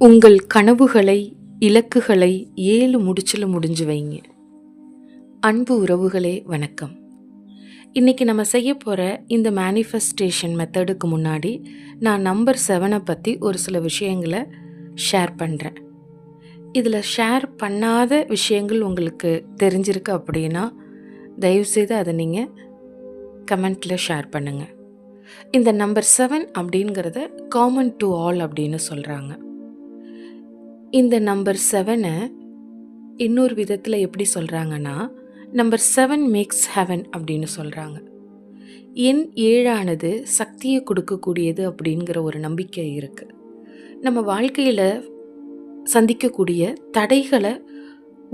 உங்கள் கனவுகளை, இலக்குகளை 7 முடிச்சில் முடிஞ்சு வைங்க. அன்பு உறவுகளே வணக்கம். இன்றைக்கி நம்ம செய்ய போகிற இந்த மேனிஃபெஸ்டேஷன் மெத்தடுக்கு முன்னாடி நான் நம்பர் 7 பற்றி ஒரு சில விஷயங்களை ஷேர் பண்ணுறேன். இதில் ஷேர் பண்ணாத விஷயங்கள் உங்களுக்கு தெரிஞ்சிருக்கு அப்படின்னா தயவுசெய்து அதை நீங்கள் கமெண்ட்டில் ஷேர் பண்ணுங்கள். இந்த நம்பர் 7 அப்படிங்கிறத காமன் டு ஆல் அப்படின்னு சொல்கிறாங்க. இந்த நம்பர் 7 இன்னொரு விதத்தில் எப்படி சொல்கிறாங்கன்னா, நம்பர் 7 மேக்ஸ் ஹெவன் அப்படின்னு சொல்கிறாங்க. எண் 7 சக்தியை கொடுக்கக்கூடியது அப்படிங்கிற ஒரு நம்பிக்கை இருக்குது. நம்ம வாழ்க்கையில் சந்திக்கக்கூடிய தடைகளை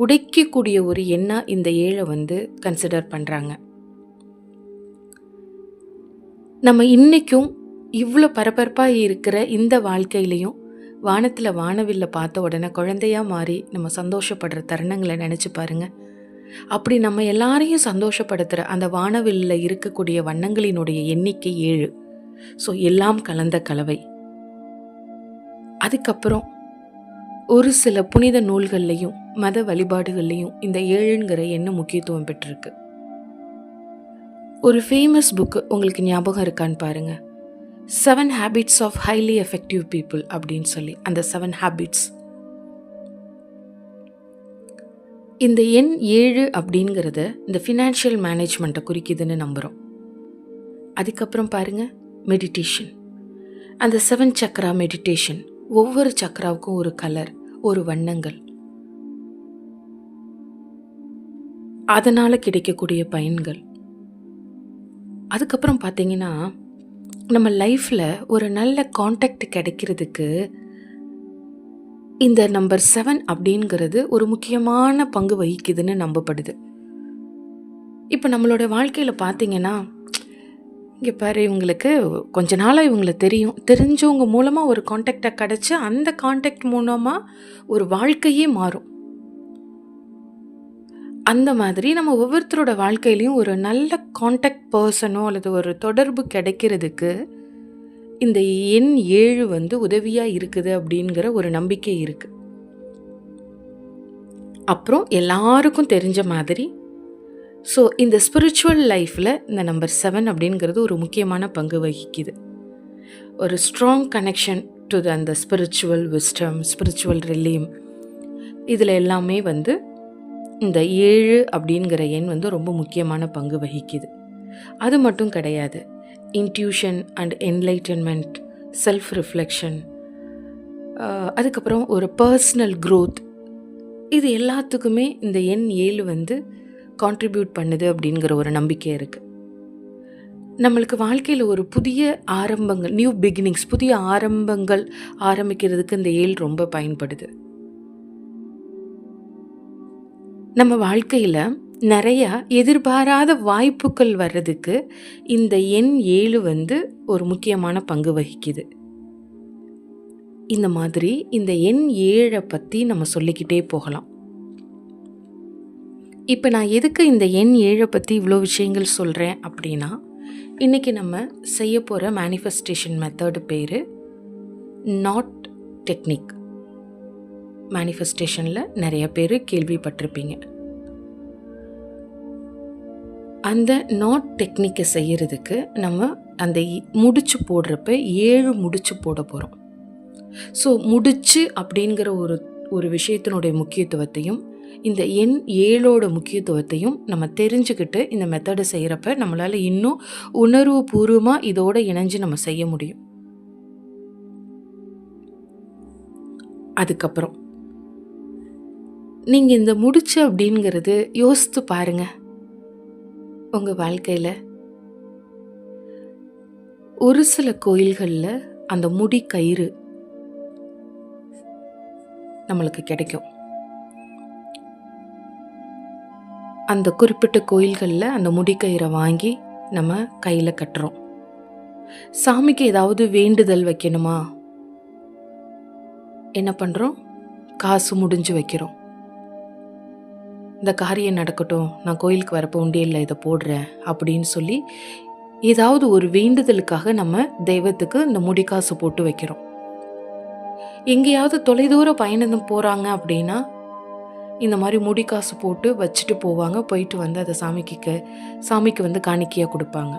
உடைக்கக்கூடிய ஒரு எண்ணாக இந்த 7 கன்சிடர் பண்ணுறாங்க. நம்ம இன்றைக்கும் இவ்வளோ பரபரப்பாக இருக்கிற இந்த வாழ்க்கையிலையும் வானத்தில் வானவில்லை பார்த்த உடனே குழந்தையாக மாறி நம்ம சந்தோஷப்படுற தருணங்களை நினச்சி பாருங்கள். அப்படி நம்ம எல்லாரையும் சந்தோஷப்படுத்துகிற அந்த வானவில்லில் இருக்கக்கூடிய வண்ணங்களினுடைய எண்ணிக்கை 7. ஸோ எல்லாம் கலந்த கலவை. அதுக்கப்புறம் ஒரு சில புனித நூல்கள்லையும் மத வழிபாடுகள்லையும் இந்த 7ங்கிற எண்ணம் முக்கியத்துவம் பெற்றிருக்கு. ஒரு ஃபேமஸ் புக்கு உங்களுக்கு ஞாபகம் இருக்கான்னு பாருங்கள். 7 Habits of Highly Effective People அப்படின்னு சொல்லி, அந்த 7 Habits. இந்த எண் 7 அப்படிங்கிறது இந்த ஃபினான்ஷியல் மேனேஜ்மெண்ட்டை குறிக்குதுன்னு நம்புகிறோம். அதுக்கப்புறம் பாருங்கள், மெடிடேஷன். அந்த 7 சக்ரா மெடிடேஷன், ஒவ்வொரு சக்ராவுக்கும் ஒரு கலர், ஒரு வண்ணங்கள், அதனால் கிடைக்கக்கூடிய பயன்கள். அதுக்கப்புறம் பார்த்தீங்கன்னா, நம்ம லைஃப்பில் ஒரு நல்ல கான்டாக்ட் கிடைக்கிறதுக்கு இந்த நம்பர் 7 அப்படிங்கிறது ஒரு முக்கியமான பங்கு வகிக்குதுன்னு நம்பப்படுது. இப்போ நம்மளோட வாழ்க்கையில் பார்த்தீங்கன்னா, இங்கே பாரு, இவங்களுக்கு கொஞ்ச நாளாக இவங்களை தெரிஞ்சவங்க மூலமாக ஒரு கான்டாக்டை கிடச்சி அந்த கான்டாக்ட் மூலமாக ஒரு வாழ்க்கையே மாறும். அந்த மாதிரி நம்ம ஒவ்வொருத்தரோட வாழ்க்கையிலையும் ஒரு நல்ல கான்டாக்ட் பர்சனோ அல்லது ஒரு தொடர்பு கிடைக்கிறதுக்கு இந்த எண் 7 உதவியாக இருக்குது அப்படிங்கிற ஒரு நம்பிக்கை இருக்குது. அப்புறம் எல்லாருக்கும் தெரிஞ்ச மாதிரி, ஸோ இந்த ஸ்பிரிச்சுவல் லைஃப்பில் இந்த நம்பர் 7 அப்படிங்கிறது ஒரு முக்கியமான பங்கு வகிக்குது. ஒரு ஸ்ட்ராங் கனெக்ஷன் டு அந்த ஸ்பிரிச்சுவல் விஸ்டம், ஸ்பிரிச்சுவல் ரிலீம், இதில் எல்லாமே இந்த 7 அப்படிங்கிற எண் ரொம்ப முக்கியமான பங்கு வகிக்குது. அது மட்டும் கிடையாது, intuition and enlightenment, self reflection, அதுக்கப்புறம் ஒரு பர்சனல் க்ரோத், இது எல்லாத்துக்குமே இந்த எண் 7 கான்ட்ரிபியூட் பண்ணுது அப்படிங்கிற ஒரு நம்பிக்கை இருக்குது. நம்மளுக்கு வாழ்க்கையில் ஒரு புதிய ஆரம்பங்கள், நியூ பிகினிங்ஸ், புதிய ஆரம்பங்கள் ஆரம்பிக்கிறதுக்கு இந்த 7 ரொம்ப பயன்படுது. நம்ம வாழ்க்கையில் நிறையா எதிர்பாராத வாய்ப்புகள் வர்றதுக்கு இந்த எண் 7 ஒரு முக்கியமான பங்கு வகிக்குது. இந்த மாதிரி இந்த எண் 7 பற்றி நம்ம சொல்லிக்கிட்டே போகலாம். இப்போ நான் எதுக்கு இந்த எண் 7 பற்றி இவ்வளோ விஷயங்கள் சொல்கிறேன் அப்படின்னா, இன்றைக்கி நம்ம செய்ய போகிற மேனிஃபெஸ்டேஷன் மெத்தடு பேர் நாட் டெக்னிக். மேனிஃபெஸ்டேஷனில் நிறைய பேர் கேள்விப்பட்டிருப்பீங்க. அந்த நாட் டெக்னிக்கை செய்கிறதுக்கு நம்ம அந்த முடிச்சு போடுறப்ப 7 முடிச்சு போட போகிறோம். ஸோ முடிச்சு அப்படிங்கிற ஒரு விஷயத்தினுடைய முக்கியத்துவத்தையும் இந்த எண் 7 முக்கியத்துவத்தையும் நம்ம தெரிஞ்சுக்கிட்டு இந்த மெத்தடை செய்கிறப்ப நம்மளால் இன்னும் உணர்வு பூர்வமாக இதோடு இணைஞ்சு நம்ம செய்ய முடியும். அதுக்கப்புறம் நீங்கள் இந்த முடிச்சு அப்படிங்கிறது யோசித்து பாருங்கள். உங்கள் வாழ்க்கையில் ஒரு சில கோயில்களில் அந்த முடி கயிறு நம்மளுக்கு கிடைக்கும். அந்த குறிப்பிட்ட கோயில்களில் அந்த முடிக்கயிறை வாங்கி நம்ம கையில் கட்டுறோம். சாமிக்கு ஏதாவது வேண்டுதல் வைக்கணுமா, என்ன பண்ணுறோம், காசு முடிஞ்சு வைக்கிறோம். இந்த காரியம் நடக்கட்டும், நான் கோயிலுக்கு வரப்போ உண்டியலில் இதை போடுறேன் அப்படின்னு சொல்லி ஏதாவது ஒரு வேண்டுதலுக்காக நம்ம தெய்வத்துக்கு இந்த முடிக்காசு போட்டு வைக்கிறோம். எங்கேயாவது தொலைதூர பயணம் போகிறாங்க அப்படின்னா இந்த மாதிரி முடி காசு போட்டு வச்சுட்டு போவாங்க. போயிட்டு வந்து அதை சாமிக்கு வந்து காணிக்கையாக கொடுப்பாங்க.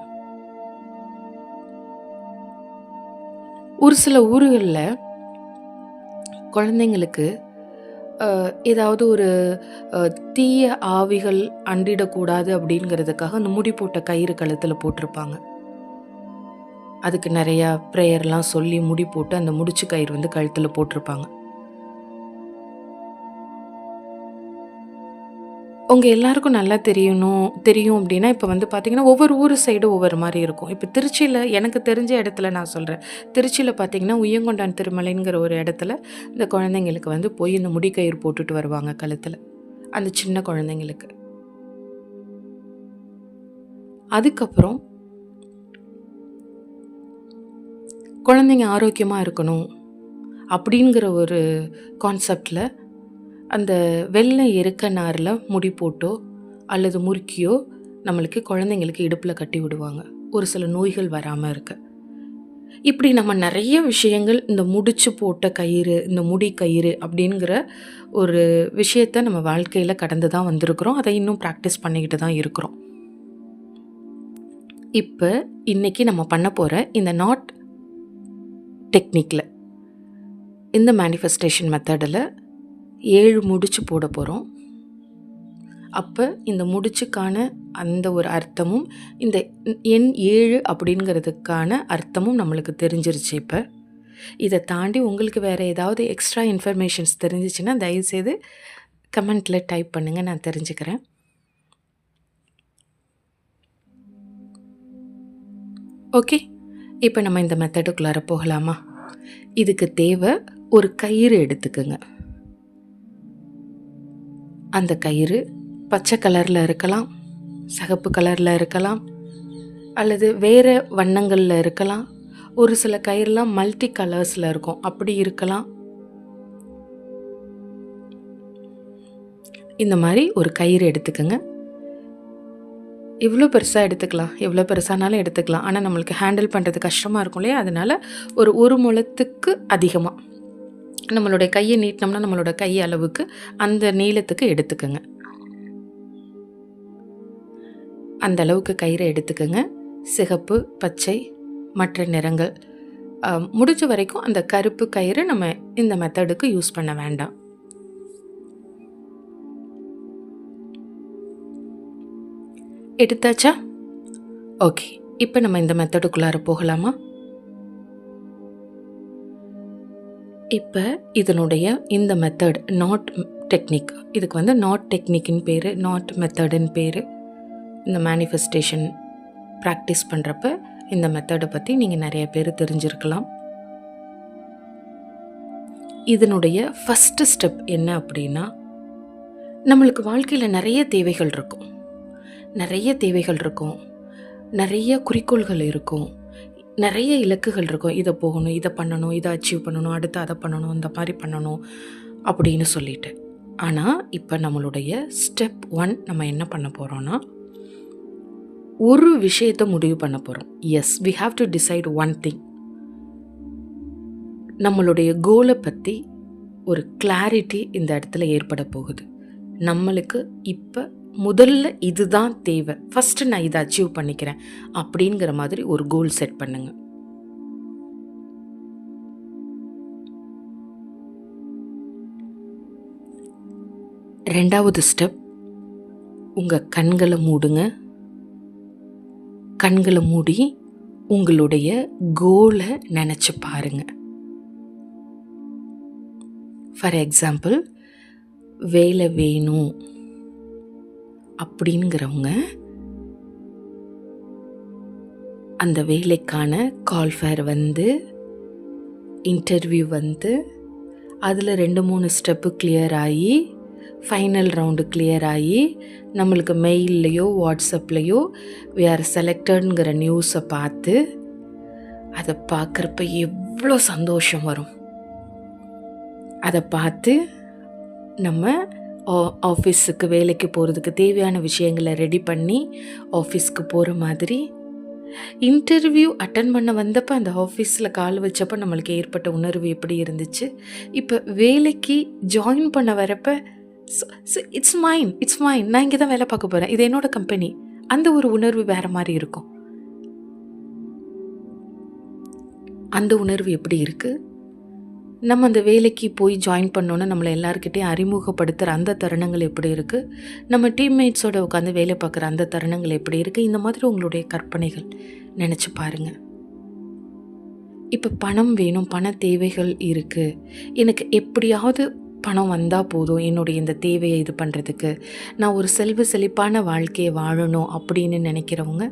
ஒரு சில ஊர்களில் குழந்தைங்களுக்கு ஏதாவது ஒரு தீய ஆவிகள் அண்டிடக்கூடாது அப்படிங்கிறதுக்காக அந்த முடி போட்ட கயிறு கழுத்தில் போட்டிருப்பாங்க. அதுக்கு நிறையா ப்ரேயர்லாம் சொல்லி முடி போட்டு அந்த முடிச்சு கயிறு வந்து கழுத்தில் போட்டிருப்பாங்க. உங்கள் எல்லாருக்கும் நல்லா தெரியும் அப்படின்னா, இப்போ வந்து பார்த்திங்கன்னா ஒவ்வொரு ஊர் சைடும் ஒவ்வொரு மாதிரி இருக்கும். இப்போ திருச்சியில் எனக்கு தெரிஞ்ச இடத்துல நான் சொல்கிறேன். திருச்சியில் பார்த்திங்கன்னா உய்யங்கொண்டான் திருமலைங்கிற ஒரு இடத்துல இந்த குழந்தைங்களுக்கு வந்து போய் இந்த முடிக்கயிறு போட்டுட்டு வருவாங்க கழுத்தில், அந்த சின்ன குழந்தைங்களுக்கு. அதுக்கப்புறம் குழந்தைங்க ஆரோக்கியமாக இருக்கணும் அப்படிங்கிற ஒரு கான்செப்டில் அந்த வெள்ளை எருக்க நாரில் முடி போட்டோ அல்லது முறுக்கியோ நம்மளுக்கு குழந்தைங்களுக்கு இடுப்பில் கட்டி விடுவாங்க, ஒரு சில நோய்கள் வராமல் இருக்க. இப்படி நம்ம நிறைய விஷயங்கள் இந்த முடிச்சு போட்ட கயிறு, இந்த முடி கயிறு அப்படிங்கிற ஒரு விஷயத்தை நம்ம வாழ்க்கையில் கடந்து தான் வந்திருக்கிறோம். அதை இன்னும் ப்ராக்டிஸ் பண்ணிக்கிட்டு தான் இருக்கிறோம். இப்போ இன்றைக்கி நம்ம பண்ண போகிற இந்த நாட் டெக்னிக்கில், இந்த மேனிஃபெஸ்டேஷன் மெத்தடில் 7 முடிச்சு போட போகிறோம். அப்போ இந்த முடிச்சுக்கான அந்த ஒரு அர்த்தமும் இந்த எண் 7 அப்படிங்கிறதுக்கான அர்த்தமும் நம்மளுக்கு தெரிஞ்சிருச்சு. இப்போ இதை தாண்டி உங்களுக்கு வேறு ஏதாவது எக்ஸ்ட்ரா இன்ஃபர்மேஷன்ஸ் தெரிஞ்சிச்சுன்னா தயவுசெய்து கமெண்ட்டில் டைப் பண்ணுங்கள், நான் தெரிஞ்சுக்கிறேன். ஓகே, இப்போ நம்ம இந்த மெத்தடுக்குள்ளார போகலாமா? இதுக்கு தேவை ஒரு கயிறு எடுத்துக்குங்க. அந்த கயிறு பச்சை கலரில் இருக்கலாம், சிகப்பு கலரில் இருக்கலாம், அல்லது வேறு வண்ணங்களில் இருக்கலாம். ஒரு சில கயிறுலாம் மல்டி கலர்ஸில் இருக்கும், அப்படி இருக்கலாம். இந்த மாதிரி ஒரு கயிறு எடுத்துக்கோங்க. இவ்வளோ பெருசாக எடுத்துக்கலாம், எவ்வளோ பெருசானாலும் எடுத்துக்கலாம். ஆனால் நம்மளுக்கு ஹேண்டில் பண்ணுறது கஷ்டமாக இருக்கும் இல்லையா? அதனால் ஒரு முழத்துக்கு அதிகமாக நம்மளுடைய கையை நீட்டினோம்னா நம்மளோட கை அளவுக்கு அந்த நீளத்துக்கு எடுத்துக்கோங்க. அந்த அளவுக்கு கயிறை எடுத்துக்கோங்க. சிகப்பு, பச்சை, மற்ற நிறங்கள் முடிஞ்ச வரைக்கும் அந்த கருப்பு கயிறு நம்ம இந்த மெத்தடுக்கு யூஸ் பண்ண வேண்டாம். எடுத்தாச்சா? ஓகே, இப்போ நம்ம இந்த மெத்தடுக்குள்ளார போகலாமா? இப்போ இதனுடைய இந்த மெத்தட் நாட் டெக்னிக், இதுக்கு வந்து நாட் டெக்னிக்னு பேர், நாட் மெத்தடுன்னு பேர். இந்த மேனிஃபெஸ்டேஷன் ப்ராக்டிஸ் பண்ணுறப்ப இந்த மெத்தடை பற்றி நீங்கள் நிறைய பேர் தெரிஞ்சிருக்கலாம். இதனுடைய ஃபஸ்ட்டு ஸ்டெப் என்ன அப்படின்னா, நம்மளுக்கு வாழ்க்கையில் நிறைய தேவைகள் இருக்கும், நிறைய குறிக்கோள்கள் இருக்கும், நிறைய இலக்குகள் இருக்கும். இதை போகணும், இதை பண்ணணும், இதை அச்சீவ் பண்ணணும், அடுத்து அதை பண்ணணும், இந்த மாதிரி பண்ணணும் அப்படின்னு சொல்லிட்டு. ஆனால் இப்போ நம்மளுடைய ஸ்டெப் 1 நம்ம என்ன பண்ண போகிறோன்னா, ஒரு விஷயத்தை முடிவு பண்ண போகிறோம். Yes, we have to decide one thing. நம்மளுடைய கோலை பற்றி ஒரு கிளாரிட்டி இந்த இடத்துல ஏற்பட போகுது. நம்மளுக்கு இப்போ முதல்ல இதுதான் தேவை, ஃபஸ்ட்டு நான் இதை அச்சீவ் பண்ணிக்கிறேன் அப்படிங்கிற மாதிரி ஒரு கோல் செட் பண்ணுங்க. ரெண்டாவது ஸ்டெப், உங்கள் கண்களை மூடுங்க. கண்களை மூடி உங்களுடைய கோலை நினச்சி பாருங்க. ஃபார் எக்ஸாம்பிள், வேலை வேணும் அப்படிங்கிறவங்க அந்த வேலைக்கான கால்ஃபேர் வந்து, இன்டர்வியூ வந்து, அதில் 2-3 ஸ்டெப்பு கிளியர் ஆகி, ஃபைனல் ரவுண்டு கிளியர் ஆகி, நம்மளுக்கு மெயில்லையோ வாட்ஸ்அப்லேயோ we are selectedங்கிற நியூஸை பார்த்து, அதை பார்க்குறப்ப எவ்வளோ சந்தோஷம் வரும். அதை பார்த்து நம்ம ஆஃபீஸுக்கு வேலைக்கு போகிறதுக்கு தேவையான விஷயங்களை ரெடி பண்ணி ஆஃபீஸ்க்கு போகிற மாதிரி இன்டர்வியூ அட்டன் பண்ண வந்தப்போ அந்த ஆஃபீஸில் கால் வச்சப்போ நம்மளுக்கு ஏற்பட்ட உணர்வு எப்படி இருந்துச்சு, இப்போ வேலைக்கு ஜாயின் பண்ண வரப்போ இட்ஸ் மைன், இட்ஸ் மைன், நான் இங்கே தான் வேலை பார்க்க போகிறேன், இது என்னோட கம்பெனி, அந்த ஒரு உணர்வு வேறு மாதிரி இருக்கும். அந்த உணர்வு எப்படி இருக்குது, நம்ம அந்த வேலைக்கு போய் ஜாயின் பண்ணோன்னே நம்மளை எல்லாருக்கிட்டையும் அறிமுகப்படுத்துகிற அந்த தருணங்கள் எப்படி இருக்குது, நம்ம டீம்மேட்ஸோடு உட்காந்து வேலை பார்க்குற அந்த தருணங்கள் எப்படி இருக்குது, இந்த மாதிரி உங்களுடைய கற்பனைகள் நினச்சி பாருங்கள். இப்போ பணம் வேணும், பண தேவைகள் இருக்குது, எனக்கு எப்படியாவது பணம் வந்தால் போதும் என்னுடைய இந்த தேவையை இது பண்ணுறதுக்கு, நான் ஒரு செல்வ செழிப்பான வாழ்க்கையை வாழணும் அப்படின்னு நினைக்கிறவங்க,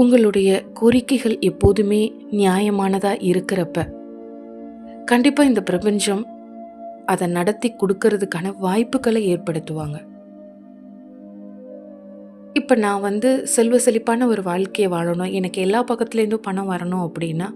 உங்களுடைய கோரிக்கைகள் எப்போதுமே நியாயமானதாக இருக்கிறப்ப கண்டிப்பாக இந்த பிரபஞ்சம் அதை நடத்தி கொடுக்கறதுக்கான வாய்ப்புகளை ஏற்படுத்துவாங்க. இப்போ நான் செல்வ செழிப்பான ஒரு வாழ்க்கையை வாழணும், எனக்கு எல்லா பக்கத்துலேருந்தும் பணம் வரணும் அப்படின்னா,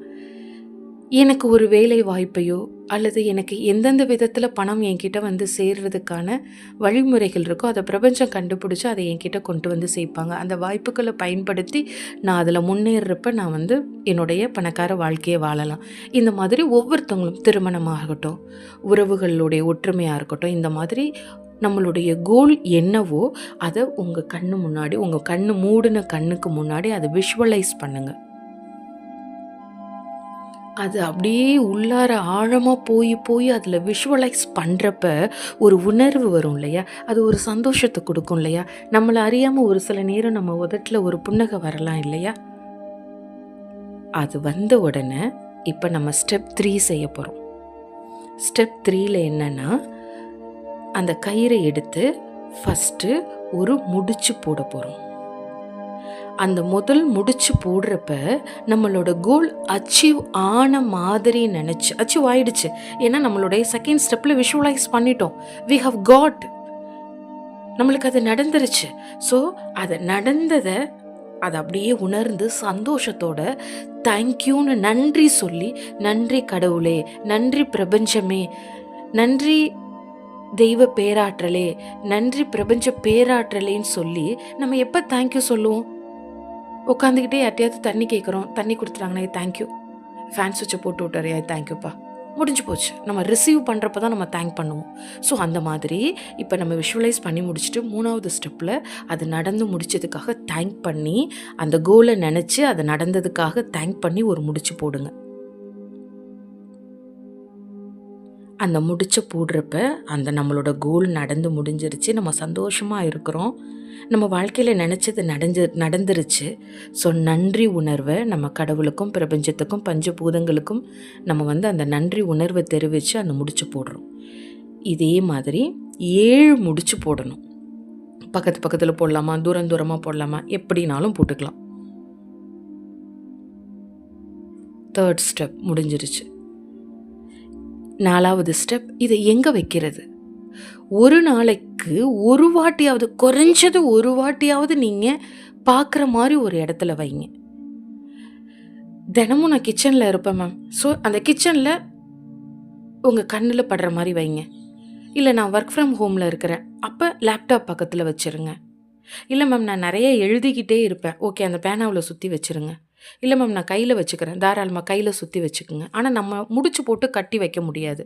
எனக்கு ஒரு வேலை வாய்ப்பையோ அல்லது எனக்கு எந்தெந்த விதத்தில் பணம் என்கிட்ட சேர்றதுக்கான வழிமுறைகள் இருக்கோ அதை பிரபஞ்சம் கண்டுபிடிச்சி அதை என்கிட்ட கொண்டு வந்து சேர்ப்பாங்க. அந்த வாய்ப்புகளை பயன்படுத்தி நான் அதில் முன்னேறப்ப நான் என்னுடைய பணக்கார வாழ்க்கையை வாழலாம். இந்த மாதிரி ஒவ்வொருத்தவங்களும் திருமணமாகட்டும், உறவுகளுடைய ஒற்றுமையாக இருக்கட்டும், இந்த மாதிரி நம்மளுடைய கோல் என்னவோ அதை உங்கள் கண்ணு முன்னாடி, உங்கள் கண்ணு மூடின கண்ணுக்கு முன்னாடி அதை விஷுவலைஸ் பண்ணுங்கள். அது அப்படியே உள்ளார ஆழமாக போய் அதில் விஷுவலைஸ் பண்ணுறப்ப ஒரு உணர்வு வரும் இல்லையா, அது ஒரு சந்தோஷத்தை கொடுக்கும் இல்லையா, நம்மளை அறியாமல் ஒரு சில நேரம் நம்ம உதட்டில் ஒரு புன்னகை வரலாம் இல்லையா. அது வந்த உடனே இப்போ நம்ம ஸ்டெப் 3 செய்ய போகிறோம். ஸ்டெப் 3ல் என்னென்னா, அந்த கயிறை எடுத்து ஃபஸ்ட்டு ஒரு முடிச்சு போட போகிறோம். அந்த முதல் முடிச்சு போடுறப்ப நம்மளோட கோல் அச்சீவ் ஆன மாதிரி நினச்சி, அச்சீவ் ஆயிடுச்சு, ஏன்னா நம்மளுடைய செகண்ட் ஸ்டெப்பில் விஷுவலைஸ் பண்ணிட்டோம், வி ஹவ் காட், நம்மளுக்கு அது நடந்துருச்சு. ஸோ அதை நடந்ததை அதை அப்படியே உணர்ந்து சந்தோஷத்தோட தேங்க்யூன்னு நன்றி சொல்லி, நன்றி கடவுளே, நன்றி பிரபஞ்சமே, நன்றி தெய்வ பேராற்றலே, நன்றி பிரபஞ்ச பேராற்றலேன்னு சொல்லி நம்ம எப்போ தேங்க்யூ சொல்லுவோம்? உட்காந்துக்கிட்டே யார்ட்டையாவது தண்ணி கேட்குறோம், தண்ணி கொடுத்துட்டாங்கன்னா தேங்க்யூ, ஃபேன் சுவிட்சை போட்டு விட்டாரையா தேங்க்யூப்பா, முடிஞ்சு போச்சு. நம்ம ரிசீவ் பண்ணுறப்ப தான் நம்ம தேங்க் பண்ணுவோம். ஸோ அந்த மாதிரி இப்போ நம்ம விஷுவலைஸ் பண்ணி முடிச்சுட்டு 3வது ஸ்டெப்பில் அது நடந்து முடிச்சதுக்காக தேங்க் பண்ணி, அந்த கோலை நினச்சி அது நடந்ததுக்காக தேங்க் பண்ணி ஒரு முடிச்சு போடுங்க. அந்த முடிச்ச போடுறப்ப அந்த நம்மளோட கோல் நடந்து முடிஞ்சிருச்சு, நம்ம சந்தோஷமாக இருக்கிறோம், நம்ம வாழ்க்கையில் நினச்சது நடந்துருச்சு. ஸோ நன்றி உணர்வை நம்ம கடவுளுக்கும் பிரபஞ்சத்துக்கும் பஞ்சபூதங்களுக்கும் நம்ம அந்த நன்றி உணர்வை தெரிவித்து அந்த முடிச்சு போடுறோம். இதே மாதிரி 7 முடிச்சு போடணும். பக்கத்தில் போடலாமா, தூரமாக போடலாமா, எப்படினாலும் போட்டுக்கலாம். 3rd ஸ்டெப் முடிஞ்சிருச்சு. 4வது ஸ்டெப், இதை எங்கே வைக்கிறது? ஒரு நாளைக்கு ஒரு வாட்டியாவது, குறைஞ்சது ஒரு வாட்டியாவது நீங்கள் பார்க்குற மாதிரி ஒரு இடத்துல வைங்க. தினமும் நான் கிச்சனில் இருப்பேன் மேம், ஸோ அந்த கிச்சனில் உங்கள் கண்ணில் படுற மாதிரி வைங்க. இல்லை நான் ஒர்க் ஃப்ரம் ஹோமில் இருக்கிறேன், அப்போ லேப்டாப் பக்கத்தில் வச்சுருங்க. இல்லை மேம் நான் நிறைய எழுதிக்கிட்டே இருப்பேன், ஓகே அந்த பேனாவில் சுற்றி வச்சுருங்க. இல்லை மேம் நான் கையில் வச்சுக்கிறேன், தாராளமாக கையில் சுற்றி வச்சுக்கோங்க. ஆனால் நம்ம முடிச்சு போட்டு கட்டி வைக்க முடியாது.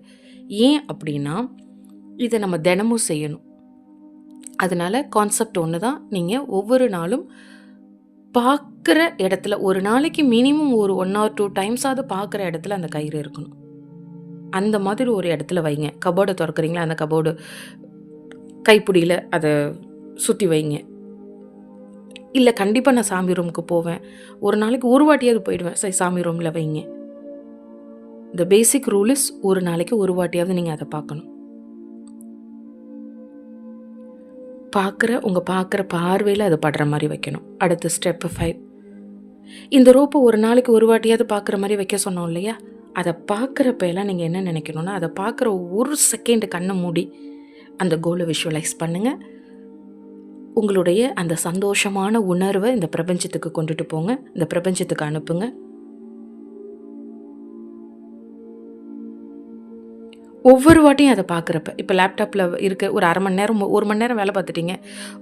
ஏன் அப்படின்னா இதை நம்ம தினமும் செய்யணும். அதனால் கான்செப்ட் ஒன்று தான், நீங்கள் ஒவ்வொரு நாளும் பார்க்குற இடத்துல, ஒரு நாளைக்கு மினிமம் ஒரு 1 or 2 டைம்ஸாவது பார்க்குற இடத்துல அந்த கயிறு இருக்கணும். அந்த மாதிரி ஒரு இடத்துல வைங்க. கபோர்டை திறக்கிறீங்களா, அந்த கபோர்டு கைப்பிடியில் அதை சுற்றி வைங்க. இல்லை கண்டிப்பாக நான் சாமி ரூமுக்கு போவேன், ஒரு நாளைக்கு ஒரு வாட்டியாவது போயிடுவேன், சரி சாமி ரூமில் வைங்க. த பேசிக் ரூல் இஸ் ஒரு நாளைக்கு ஒரு வாட்டியாவது நீங்கள் அதை பார்க்கணும். பார்க்குற பார்வையில் அதை படுற மாதிரி வைக்கணும். அடுத்த ஸ்டெப் 5, இந்த ரோப்பை ஒரு நாளைக்கு ஒரு வாட்டியாவது பார்க்குற மாதிரி வைக்க சொன்னோம் இல்லையா, அதை பார்க்குறப்ப எல்லாம் நீங்கள் என்ன நினைக்கணும்னா, அதை பார்க்குற ஒரு செகண்ட் கண்ணை மூடி அந்த கோலை விஷுவலைஸ் பண்ணுங்கள். உங்களுடைய அந்த சந்தோஷமான உணர்வை இந்த பிரபஞ்சத்துக்கு கொண்டுட்டு போங்க, இந்த பிரபஞ்சத்துக்கு அனுப்புங்க. ஒவ்வொரு வாட்டியும் அதை பார்க்குறப்ப, இப்போ லேப்டாப்பில் இருக்க ஒரு 1/2 மணி நேரம் 1 மணி நேரம் வேலை பார்த்துட்டீங்க,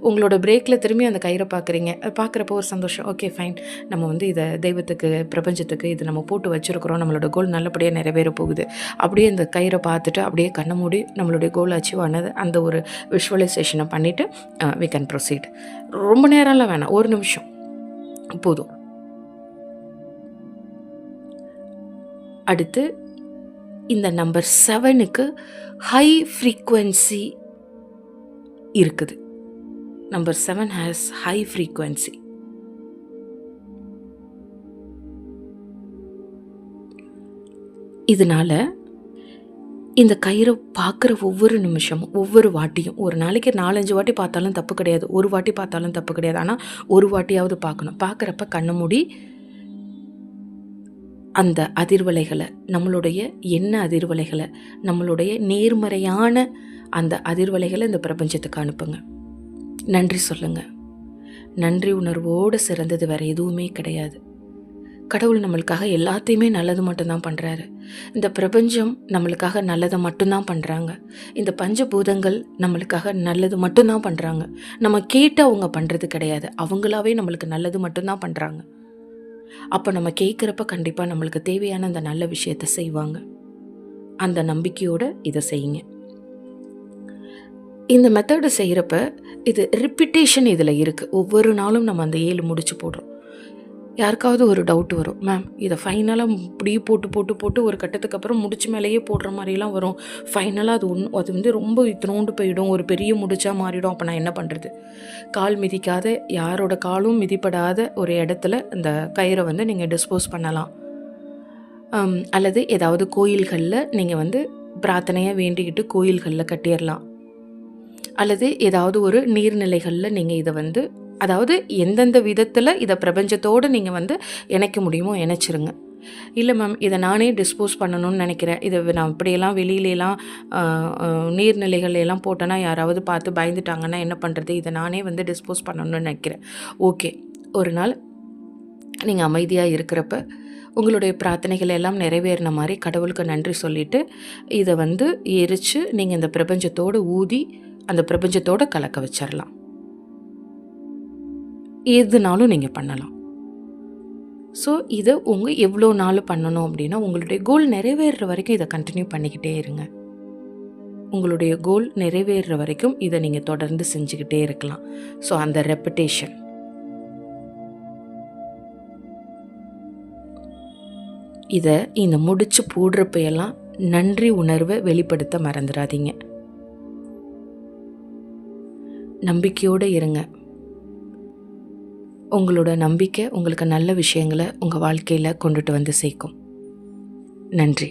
உங்களோட பிரேக்கில் திரும்பி அந்த கயிறை பார்க்குறீங்க. அது பார்க்குறப்போ ஒரு சந்தோஷம். ஓகே ஃபைன், நம்ம வந்து இதை தெய்வத்துக்கு, பிரபஞ்சத்துக்கு இது நம்ம போட்டு வச்சுருக்கிறோம், நம்மளோட கோல் நல்லபடியாக நிறைவேற போகுது. அப்படியே இந்த கயிறை பார்த்துட்டு அப்படியே கண்ணை மூடி நம்மளுடைய கோல் அச்சீவ் ஆனது அந்த ஒரு விஷுவலைசேஷனை பண்ணிவிட்டு வி கேன் ப்ரொசீட். ரொம்ப நேரம்லாம் வேணாம், 1 நிமிஷம் போதும். அடுத்து இந்த நம்பர் 7க்கு ஹை ஃப்ரீக்வன்சி இருக்குது. Number 7 has high frequency. இதனால இந்த கயிறை பார்க்குற ஒவ்வொரு நிமிஷமும், ஒவ்வொரு வாட்டியும், ஒரு நாளைக்கு 4-5 வாட்டி பார்த்தாலும் தப்பு கிடையாது, ஒரு வாட்டி பார்த்தாலும் தப்பு கிடையாது. ஆனால் ஒரு வாட்டியாவது பார்க்கணும். பார்க்குறப்ப கண்ணை மூடி அந்த அதிர்வலைகளை, நம்மளுடைய எண்ண அதிர்வலைகளை, நம்மளுடைய நேர்மறையான அந்த அதிர்வலைகளை இந்த பிரபஞ்சத்துக்கு அனுப்புங்க. நன்றி சொல்லுங்க. நன்றி உணர்வோடு சிறந்தது வேறு எதுவுமே கிடையாது. கடவுள் நம்மளுக்காக எல்லாத்தையுமே நல்லது மட்டும்தான் பண்ணுறாரு. இந்த பிரபஞ்சம் நம்மளுக்காக நல்லதை மட்டும்தான் பண்ணுறாங்க. இந்த பஞ்சபூதங்கள் நம்மளுக்காக நல்லது மட்டும்தான் பண்ணுறாங்க. நம்ம கேட்டு அவங்க பண்ணுறது கிடையாது, அவங்களாவே நம்மளுக்கு நல்லது மட்டும்தான் பண்ணுறாங்க. அப்போ நம்ம கேட்குறப்ப கண்டிப்பாக நம்மளுக்கு தேவையான அந்த நல்ல விஷயத்தை செய்வாங்க. அந்த நம்பிக்கையோடு இதை செய்யுங்க. இந்த மெத்தடு செய்கிறப்ப இது ரிப்பிட்டேஷன் இதில் இருக்குது. ஒவ்வொரு நாளும் நம்ம அந்த 7 முடிச்சு போடுறோம். யாருக்காவது ஒரு டவுட் வரும், மேம் இதை ஃபைனலாக இப்படியே போட்டு போட்டு போட்டு ஒரு கட்டத்துக்கு அப்புறம் முடிச்சு மேலேயே போடுற மாதிரிலாம் வரும், ஃபைனலாக அது வந்து ரொம்ப இத்தினோண்டு போயிடும், ஒரு பெரிய முடிச்சா மாறிடும், அப்போ நான் என்ன பண்ணுறது? கால் மிதிக்காத, யாரோட காலும் மிதிப்படாத ஒரு இடத்துல இந்த கயிறை வந்து நீங்கள் டிஸ்போஸ் பண்ணலாம். அல்லது ஏதாவது கோயில்களில் நீங்கள் வந்து பிரார்த்தனையாக வேண்டிக்கிட்டு கோயில்களில் கட்டிடலாம். அல்லது ஏதாவது ஒரு நீர்நிலைகளில் நீங்கள் இதை வந்து, அதாவது எந்தெந்த விதத்தில் இதை பிரபஞ்சத்தோடு நீங்கள் வந்து இணைக்க முடியுமோ இணைச்சிருங்க. இல்லை மேம் இதை நானே டிஸ்போஸ் பண்ணணும்னு நினைக்கிறேன், இதை நான் இப்படியெல்லாம் வெளியிலலாம் நீர்நிலைகளெல்லாம் போட்டேன்னா யாராவது பார்த்து பயந்துட்டாங்கன்னா என்ன பண்ணுறது, இதை நானே வந்து டிஸ்போஸ் பண்ணணும்னு நினைக்கிறேன். ஓகே, ஒரு நாள் நீங்கள் அமைதியாக இருக்கிறப்ப உங்களுடைய பிரார்த்தனைகள் எல்லாம் நிறைவேறின மாதிரி கடவுளுக்கு நன்றி சொல்லிவிட்டு இதை வந்து எரித்து நீங்கள் இந்த பிரபஞ்சத்தோடு ஊதி அந்த பிரபஞ்சத்தோடு கலக்க வச்சிடலாம். எதுனாலும் நீங்கள் பண்ணலாம். ஸோ இதை உங்கள் எவ்வளோ நாள் பண்ணணும் அப்படின்னா, உங்களுடைய கோல் நிறைவேறுற வரைக்கும் இதை கண்டினியூ பண்ணிக்கிட்டே இருங்க. உங்களுடைய கோல் நிறைவேறுற வரைக்கும் இதை நீங்கள் தொடர்ந்து செஞ்சுக்கிட்டே இருக்கலாம். ஸோ அந்த ரெப்பிட்டேஷன். இதை இந்த முடிச்சு போடுறப்பையெல்லாம் நன்றி உணர்வை வெளிப்படுத்த மறந்துடாதீங்க. நம்பிக்கையோடு இருங்க. உங்களோட நம்பிக்கை உங்களுக்கு நல்ல விஷயங்களை உங்கள் வாழ்க்கையில் கொண்டுட்டு வந்து சேர்க்கும். நன்றி.